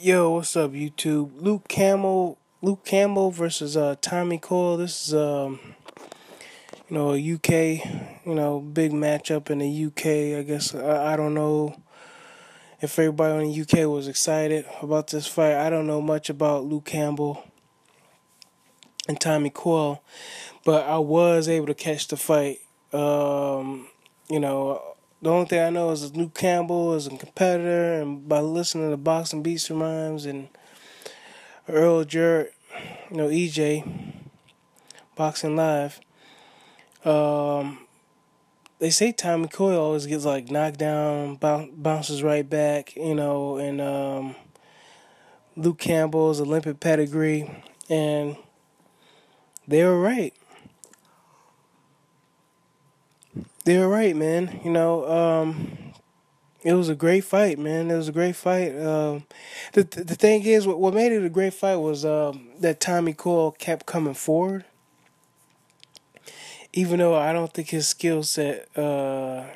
Yo, what's up, YouTube? Luke Campbell versus Tommy Coyle. This is a UK, big matchup in the UK. I guess I don't know if everybody in the UK was excited about this fight. I don't know much about Luke Campbell and Tommy Coyle, but I was able to catch the fight. The only thing I know is that Luke Campbell is a competitor, and by listening to Boxing Beats and Rhymes and Earl Jarrett, EJ, Boxing Live. They say Tommy Coyle always gets like knocked down, bounces right back, and Luke Campbell's Olympic pedigree, and they were right. They were right, man. It was a great fight, man. It was a great fight. The thing is, what made it a great fight was that Tommy Coyle kept coming forward, even though I don't think his skill set, as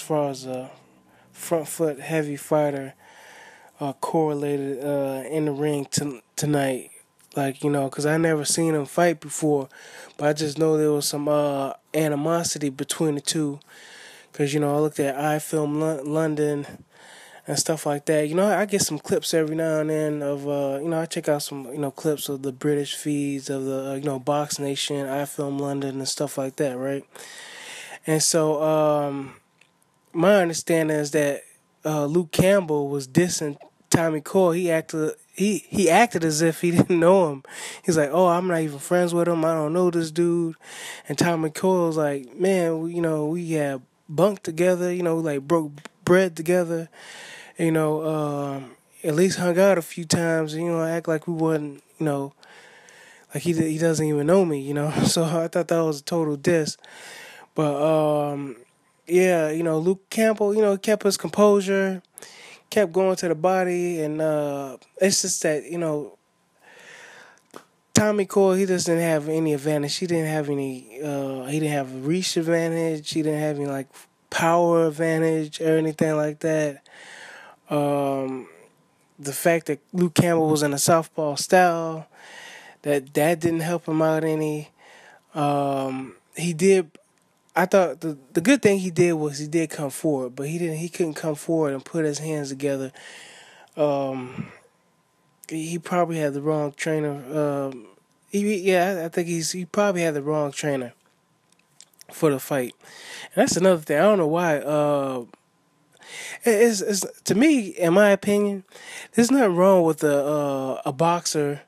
far as a front foot heavy fighter, correlated in the ring tonight. Because I never seen him fight before, but I just know there was some animosity between the two. Because, I looked at London and stuff like that. I get some clips every now and then of, I check out some, clips of the British feeds of the, Box Nation, London and stuff like that, right? And so my understanding is that Luke Campbell was dissing Tommy Coyle. He acted as if he didn't know him. He's like, "Oh, I'm not even friends with him. I don't know this dude." And Tommy Coyle's like, "Man, we had bunked together. Like broke bread together. At least hung out a few times. Act like we wasn't. Like he doesn't even know me. So I thought that was a total diss. But yeah, Luke Campbell, kept his composure, kept going to the body, and it's just that, Tommy Coyle, he just didn't have any advantage. He didn't have a reach advantage. He didn't have any, like, power advantage or anything like that. The fact that Luke Campbell was in a southpaw style, that didn't help him out any. I thought the good thing he did was he did come forward, but he couldn't come forward and put his hands together. He probably had the wrong trainer. I think he probably had the wrong trainer for the fight. And that's another thing. I don't know why. It's to me, in my opinion, there's nothing wrong with a boxer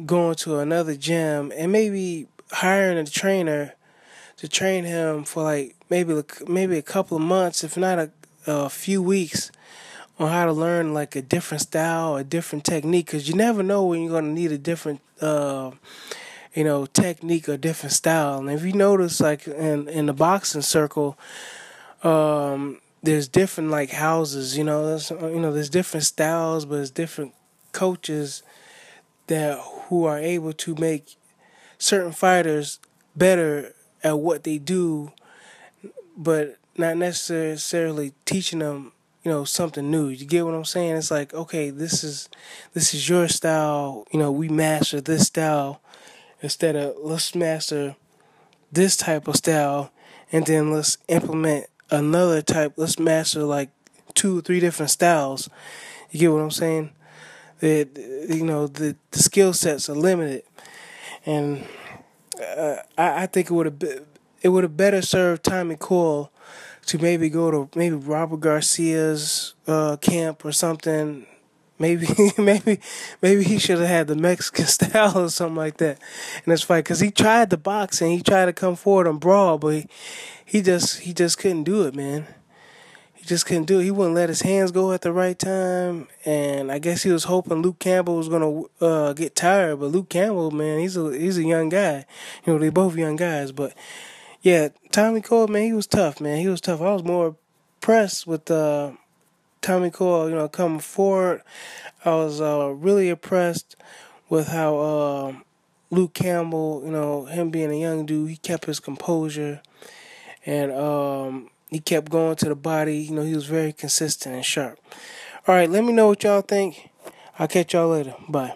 going to another gym and maybe hiring a trainer to train him for like maybe a couple of months, if not a few weeks, on how to learn like a different style, a different technique, because you never know when you're gonna need a different technique or different style. And if you notice, like in the boxing circle, there's different like houses. There's different styles, but there's different coaches who are able to make certain fighters better at what they do, but not necessarily teaching them, something new. You get what I'm saying? It's like, okay, this is your style. We master this style instead of let's master this type of style, and then let's implement another type. Let's master like 2 or 3 different styles. You get what I'm saying? The skill sets are limited, and I think it would have better served Tommy Coyle to maybe go to Robert Garcia's camp or something. Maybe he should have had the Mexican style or something like that in this fight, because he tried to box and he tried to come forward and brawl, but he just couldn't do it, man. He just couldn't do it. He wouldn't let his hands go at the right time, and I guess he was hoping Luke Campbell was gonna get tired. But Luke Campbell, man, he's a young guy. They both young guys, but yeah, Tommy Coyle, man, he was tough, man. He was tough. I was more impressed with Tommy Coyle, coming forward. I was really impressed with how Luke Campbell, him being a young dude, he kept his composure, and he kept going to the body. He was very consistent and sharp. All right, let me know what y'all think. I'll catch y'all later. Bye.